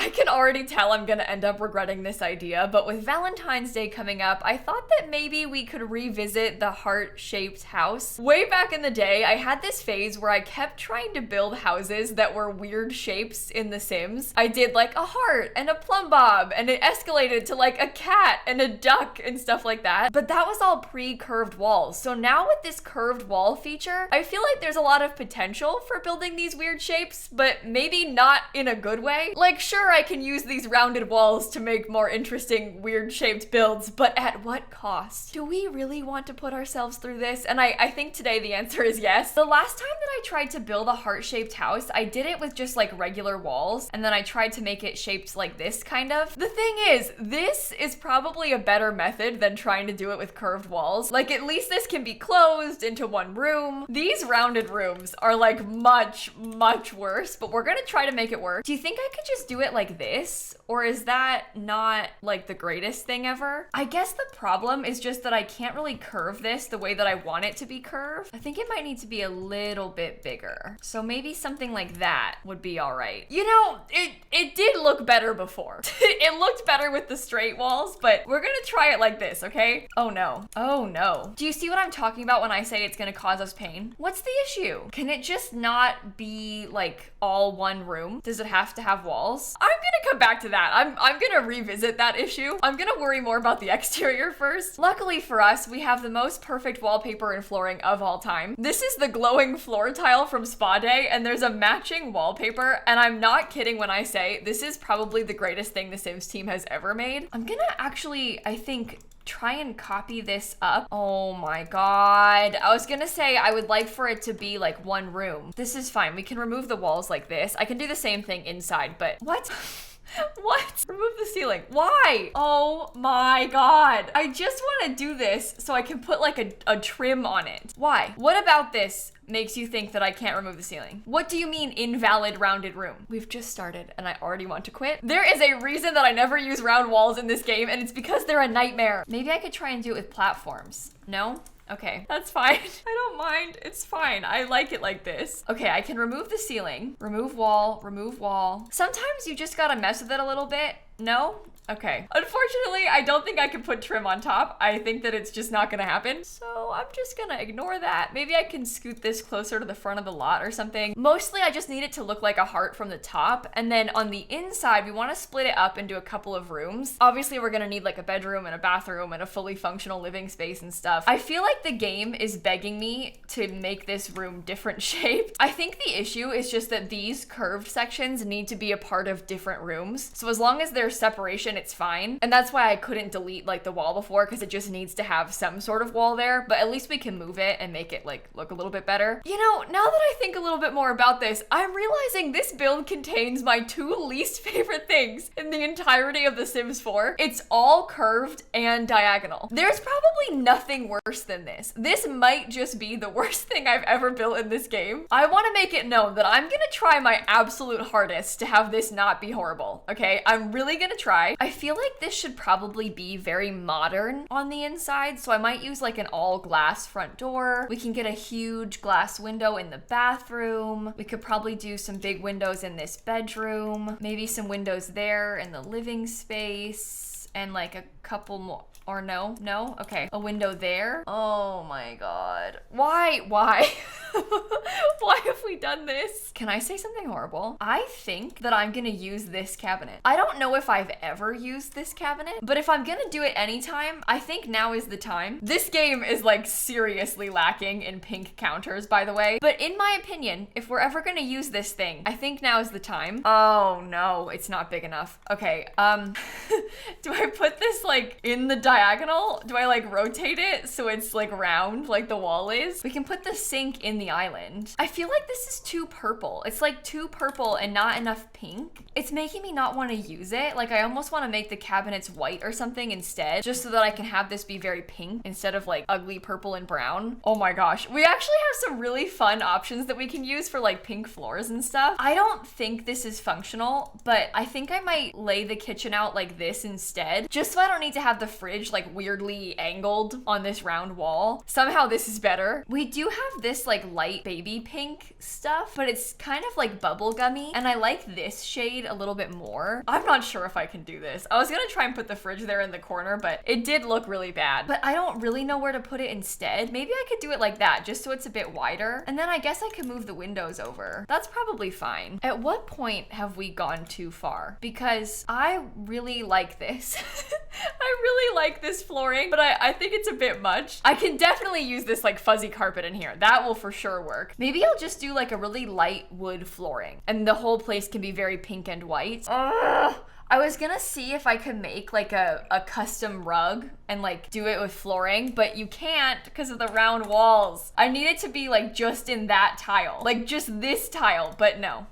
I can already tell I'm gonna end up regretting this idea, but with Valentine's Day coming up, I thought that maybe we could revisit the heart-shaped house. Way back in the day, I had this phase where I kept trying to build houses that were weird shapes in The Sims. I did like a heart and a plumb bob, and it escalated to like a cat and a duck and stuff like that. But that was all pre-curved walls. So now with this curved wall feature, I feel like there's a lot of potential for building these weird shapes, but maybe not in a good way. Like, sure, I can use these rounded walls to make more interesting, weird shaped builds, but at what cost? Do we really want to put ourselves through this? And I think today the answer is yes. The last time that I tried to build a heart-shaped house, I did it with just like regular walls, and then I tried to make it shaped like this kind of. The thing is, this is probably a better method than trying to do it with curved walls. Like, at least this can be closed into one room. These rounded rooms are like much worse, but we're gonna try to make it work. Do you think I could just do it like this? Or is that not like the greatest thing ever? I guess the problem is just that I can't really curve this the way that I want it to be curved. I think it might need to be a little bit bigger. So maybe something like that would be all right. You know, it did look better before. It looked better with the straight walls, but we're gonna try it like this, okay? Oh no. Oh no. Do you see what I'm talking about when I say it's gonna cause us pain? What's the issue? Can it just not be like all one room? Does it have to have walls? I'm gonna come back to that. I'm gonna revisit that issue. I'm gonna worry more about the exterior first. Luckily for us, we have the most perfect wallpaper and flooring of all time. This is the glowing floor tile from Spa Day, and there's a matching wallpaper, and I'm not kidding when I say this is probably the greatest thing the Sims team has ever made. I'm gonna actually, I think, try and copy this up. Oh my god. I was gonna say I would like for it to be like one room. This is fine. We can remove the walls like this. I can do the same thing inside, but what? What? Remove the ceiling. Why? Oh my god. I just want to do this so I can put like a trim on it. Why? What about this makes you think that I can't remove the ceiling? What do you mean invalid rounded room? We've just started and I already want to quit. There is a reason that I never use round walls in this game, and it's because they're a nightmare. Maybe I could try and do it with platforms. No? Okay, that's fine. I don't mind. It's fine. I like it like this. Okay, I can remove the ceiling. Remove wall, remove wall. Sometimes you just gotta mess with it a little bit. No? Okay. Unfortunately, I don't think I can put trim on top. I think that it's just not gonna happen. So I'm just gonna ignore that. Maybe I can scoot this closer to the front of the lot or something. Mostly, I just need it to look like a heart from the top. And then on the inside, we wanna split it up into a couple of rooms. Obviously, we're gonna need like a bedroom and a bathroom and a fully functional living space and stuff. I feel like the game is begging me to make this room different shaped. I think the issue is just that these curved sections need to be a part of different rooms. So as long as there's separation, it's fine. And that's why I couldn't delete like the wall before, because it just needs to have some sort of wall there, but at least we can move it and make it like look a little bit better. You know, now that I think a little bit more about this, I'm realizing this build contains my two least favorite things in the entirety of The Sims 4. It's all curved and diagonal. There's probably nothing worse than this. This might just be the worst thing I've ever built in this game. I want to make it known that I'm gonna try my absolute hardest to have this not be horrible, okay? I'm really gonna try. I feel like this should probably be very modern on the inside, so I might use like an all glass front door. We can get a huge glass window in the bathroom. We could probably do some big windows in this bedroom, maybe some windows there in the living space, and like a couple more. Or no? Okay. A window there. Oh my god. Why? Why have we done this? Can I say something horrible? I think that I'm gonna use this cabinet. I don't know if I've ever used this cabinet, but if I'm gonna do it anytime, I think now is the time. This game is like seriously lacking in pink counters, by the way. But in my opinion, if we're ever gonna use this thing, I think now is the time. Oh no, it's not big enough. Okay, do I put this like in the diagonal? Do I like rotate it so it's like round like the wall is? We can put the sink in the island. I feel like this is too purple. It's like too purple and not enough pink. It's making me not want to use it. Like I almost want to make the cabinets white or something instead, just so that I can have this be very pink instead of like ugly purple and brown. Oh my gosh. We actually have some really fun options that we can use for like pink floors and stuff. I don't think this is functional, but I think I might lay the kitchen out like this instead, just so I don't need to have the fridge like weirdly angled on this round wall. Somehow this is better. We do have this like light baby pink stuff, but it's kind of like bubblegummy, and I like this shade a little bit more. I'm not sure if I can do this. I was gonna try and put the fridge there in the corner, but it did look really bad. But I don't really know where to put it instead. Maybe I could do it like that, just so it's a bit wider. And then I guess I could move the windows over. That's probably fine. At what point have we gone too far? Because I really like this. I really like this flooring, but I think it's a bit much. I can definitely use this like fuzzy carpet in here. That will for sure work. Maybe I'll just do like a really light wood flooring, and the whole place can be very pink and white. Ugh. I was gonna see if I could make like a custom rug and like do it with flooring, but you can't because of the round walls. I need it to be like just in that tile, like just this tile, but no.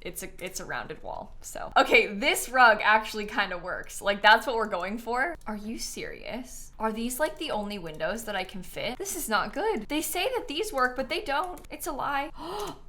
It's a rounded wall, so. Okay, this rug actually kind of works. Like, that's what we're going for. Are you serious? Are these like the only windows that I can fit? This is not good. They say that these work, but they don't. It's a lie.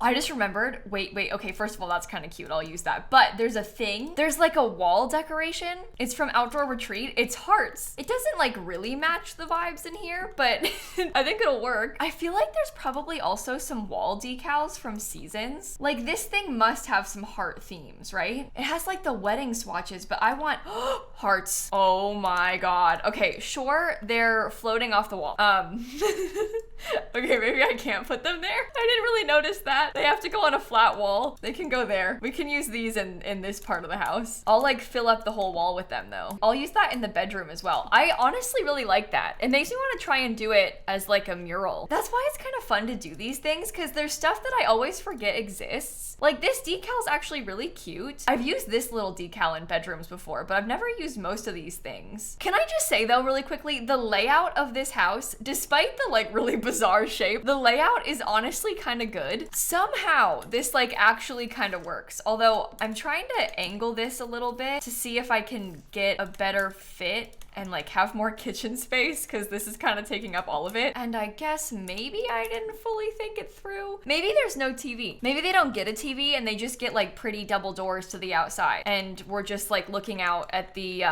I just remembered. Wait. Okay, first of all, that's kind of cute. I'll use that. But there's a thing. There's like a wall decoration. It's from Outdoor Retreat. It's hearts. It doesn't like really match the vibes in here, but I think it'll work. I feel like there's probably also some wall decals from Seasons. Like this thing must have some heart themes, right? It has like the wedding swatches, but I want hearts. Oh my God. Okay, sure. They're floating off the wall. Okay, maybe I can't put them there. I didn't really notice that. They have to go on a flat wall. They can go there. We can use these in this part of the house. I'll like fill up the whole wall with them though. I'll use that in the bedroom as well. I honestly really like that. It makes me want to try and do it as like a mural. That's why it's kind of fun to do these things, because there's stuff that I always forget exists. Like this decal is actually really cute. I've used this little decal in bedrooms before, but I've never used most of these things. Can I just say though, really quickly, the layout of this house, despite the like really bizarre shape, the layout is honestly kind of good. Somehow this like actually kind of works. Although I'm trying to angle this a little bit to see if I can get a better fit and like have more kitchen space, because this is kind of taking up all of it. And I guess maybe I didn't fully think it through. Maybe there's no TV. Maybe they don't get a TV and they just get like pretty double doors to the outside. And we're just like looking out at the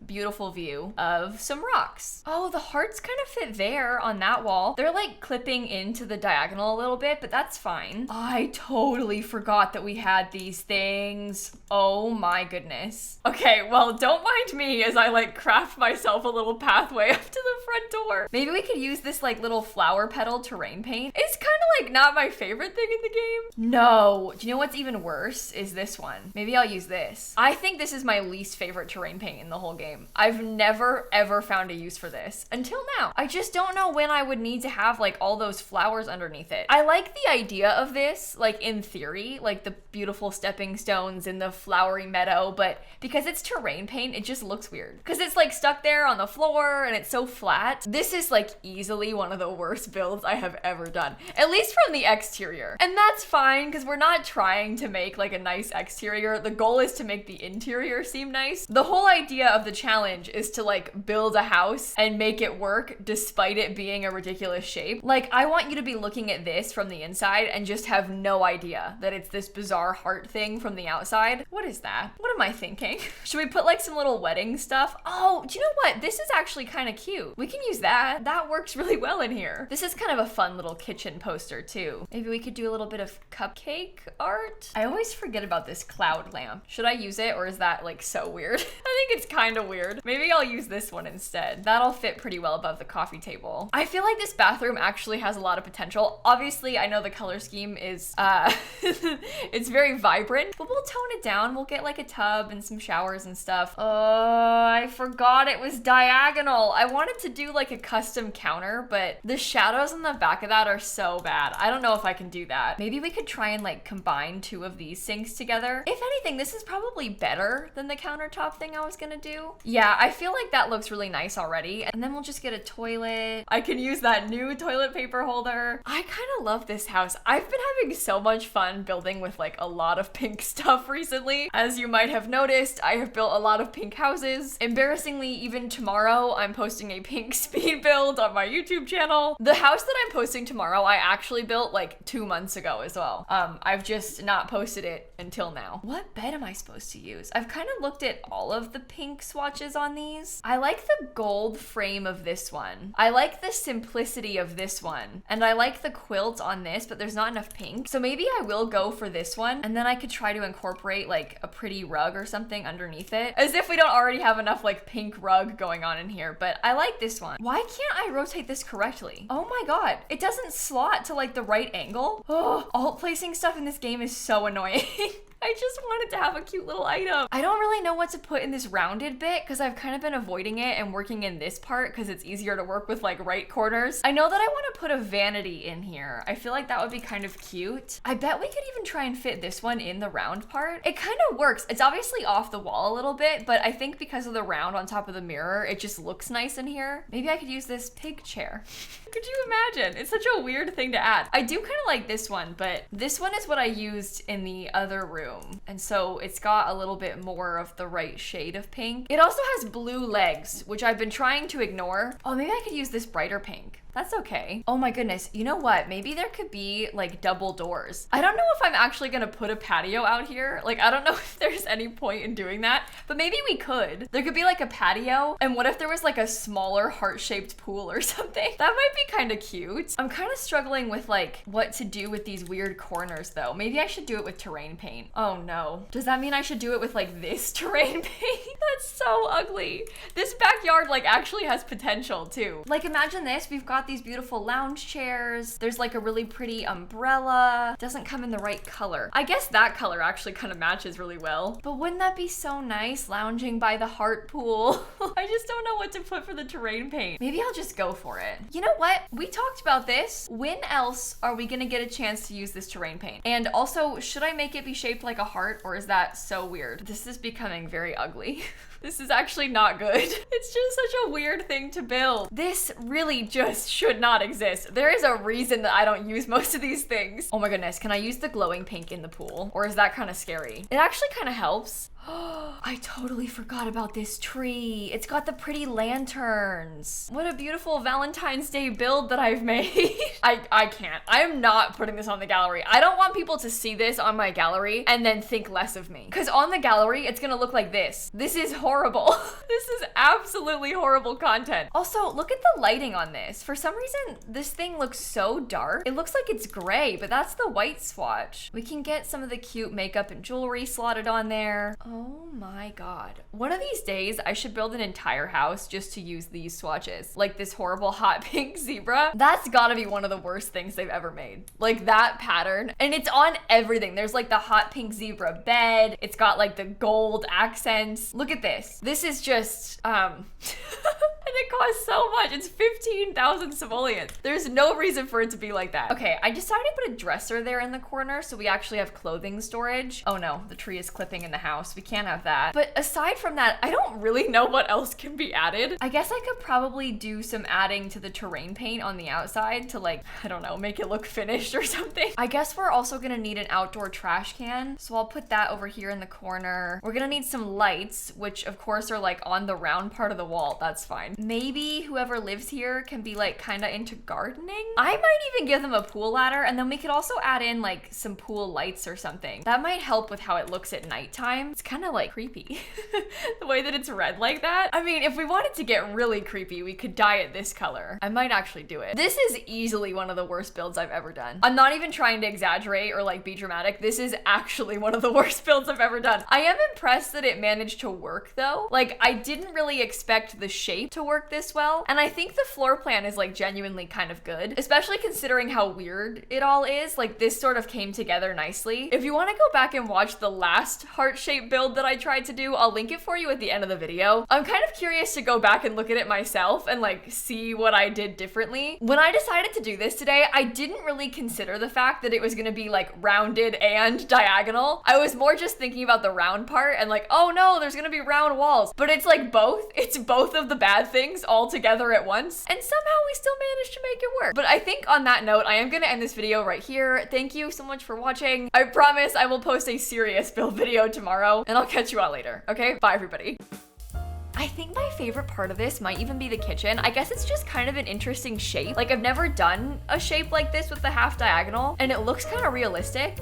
beautiful view of some rocks. Oh, the hearts kind of fit there on that wall. They're like clipping into the diagonal a little bit, but that's fine. I totally forgot that we had these things. Oh my goodness. Okay, well, don't mind me as I like craft myself a little pathway up to the front door. Maybe we could use this like little flower petal terrain paint. It's kind of like not my favorite thing in the game. No, do you know what's even worse is this one. Maybe I'll use this. I think this is my least favorite terrain paint in the whole game. I've never ever found a use for this until now. I just don't know when I would need to have like all those flowers underneath it. I like the idea of this, like in theory, like the beautiful stepping stones in the flowery meadow, but because it's terrain paint, it just looks weird. Because it's like stuck there on the floor and it's so flat. This is like easily one of the worst builds I have ever done, at least from the exterior. And that's fine, because we're not trying to make like a nice exterior. The goal is to make the interior seem nice. The whole idea of the challenge is to like build a house and make it work despite it being a ridiculous shape. Like I want you to be looking at this from the inside and just have no idea that it's this bizarre heart thing from the outside. What is that? What am I thinking? Should we put like some little wedding stuff? Oh, do you know what? This is actually kind of cute. We can use that. That works really well in here. This is kind of a fun little kitchen poster too. Maybe we could do a little bit of cupcake art. I always forget about this cloud lamp. Should I use it, or is that like so weird? I think it's kind of weird. Maybe I'll use this one instead. That'll fit pretty well above the coffee table. I feel like this bathroom actually has a lot of potential. Obviously, I know the color scheme is, it's very vibrant, but we'll tone it down. We'll get like a tub and some showers and stuff. Oh, I forgot it was diagonal. I wanted to do like a custom counter, but the shadows on the back of that are so bad. I don't know if I can do that. Maybe we could try and like combine two of these sinks together. If anything, this is probably better than the countertop thing I was gonna do. Yeah, I feel like that looks really nice already. And then we'll just get a toilet. I can use that new toilet paper holder. I kind of love this house. I've been having so much fun building with like a lot of pink stuff recently. As you might have noticed, I have built a lot of pink houses. Embarrassingly, even tomorrow I'm posting a pink speed build on my YouTube channel. The house that I'm posting tomorrow, I actually built like 2 months ago as well. I've just not posted it until now. What bed am I supposed to use? I've kind of looked at all of the pink swatches on these. I like the gold frame of this one. I like the simplicity of this one. And I like the quilt on this, but there's not enough pink. So maybe I will go for this one, and then I could try to incorporate like a pretty rug or something underneath it. As if we don't already have enough like pink rug going on in here, but I like this one. Why can't I rotate this correctly? Oh my god, it doesn't slot to like the right angle. Oh, alt placing stuff in this game is so annoying. I just wanted to have a cute little item. I don't really know what to put in this rounded bit because I've kind of been avoiding it and working in this part because it's easier to work with like right corners. I know that I want to put a vanity in here. I feel like that would be kind of cute. I bet we could even try and fit this one in the round part. It kind of works. It's obviously off the wall a little bit, but I think because of the round on top of the mirror, it just looks nice in here. Maybe I could use this pig chair. Could you imagine? It's such a weird thing to add. I do kind of like this one, but this one is what I used in the other room. And so it's got a little bit more of the right shade of pink. It also has blue legs, which I've been trying to ignore. Oh, maybe I could use this brighter pink. That's okay. Oh my goodness. You know what? Maybe there could be like double doors. I don't know if I'm actually gonna put a patio out here. Like, I don't know if there's any point in doing that, but maybe we could. There could be like a patio, and what if there was like a smaller heart-shaped pool or something? That might be kind of cute. I'm kind of struggling with like what to do with these weird corners though. Maybe I should do it with terrain paint. Oh no. Does that mean I should do it with like this terrain paint? That's so ugly. This backyard like actually has potential too. Like, imagine this. We've got these beautiful lounge chairs. There's like a really pretty umbrella. Doesn't come in the right color. I guess that color actually kind of matches really well. But wouldn't that be so nice, lounging by the heart pool? I just don't know what to put for the terrain paint. Maybe I'll just go for it. You know what? We talked about this. When else are we gonna get a chance to use this terrain paint? And also, should I make it be shaped like a heart, or is that so weird? This is becoming very ugly. This is actually not good. It's just such a weird thing to build. This really just should not exist. There is a reason that I don't use most of these things. Oh my goodness, can I use the glowing pink in the pool? Or is that kind of scary? It actually kind of helps. I totally forgot about this tree. It's got the pretty lanterns. What a beautiful Valentine's Day build that I've made. I can't. I am not putting this on the gallery. I don't want people to see this on my gallery and then think less of me. Because on the gallery, it's gonna look like this. This is horrible. This is absolutely horrible content. Also, look at the lighting on this. For some reason, this thing looks so dark. It looks like it's gray, but that's the white swatch. We can get some of the cute makeup and jewelry slotted on there. Oh my god. One of these days, I should build an entire house just to use these swatches. Like this horrible hot pink zebra. That's gotta be one of the worst things they've ever made. Like that pattern. And it's on everything. There's like the hot pink zebra bed. It's got like the gold accents. Look at this. This is just, and it costs so much. It's 15,000 simoleons. There's no reason for it to be like that. Okay, I decided to put a dresser there in the corner so we actually have clothing storage. Oh no, the tree is clipping in the house. We can't have that. But aside from that, I don't really know what else can be added. I guess I could probably do some adding to the terrain paint on the outside to like, I don't know, make it look finished or something. I guess we're also gonna need an outdoor trash can. So I'll put that over here in the corner. We're gonna need some lights, which of course are like on the round part of the wall. That's fine. Maybe whoever lives here can be like kind of into gardening. I might even give them a pool ladder, and then we could also add in like some pool lights or something. That might help with how it looks at nighttime. It's kind of like creepy. The way that it's red like that. I mean, if we wanted to get really creepy, we could dye it this color. I might actually do it. This is easily one of the worst builds I've ever done. I'm not even trying to exaggerate or like be dramatic. This is actually one of the worst builds I've ever done. I am impressed that it managed to work though. Like, I didn't really expect the shape to work this well. And I think the floor plan is like genuinely kind of good, especially considering how weird it all is. Like, this sort of came together nicely. If you want to go back and watch the last heart-shaped build that I tried to do, I'll link it for you at the end of the video. I'm kind of curious to go back and look at it myself and like see what I did differently. When I decided to do this today, I didn't really consider the fact that it was gonna be like rounded and diagonal. I was more just thinking about the round part and like, oh no, there's gonna be round walls. But it's like both. It's both of the bad things all together at once. And somehow we still managed to make it work. But I think on that note, I am gonna end this video right here. Thank you so much for watching. I promise I will post a serious build video tomorrow, and I'll catch you all later. Okay, bye everybody. I think my favorite part of this might even be the kitchen. I guess it's just kind of an interesting shape. Like I've never done a shape like this with the half diagonal and it looks kind of realistic.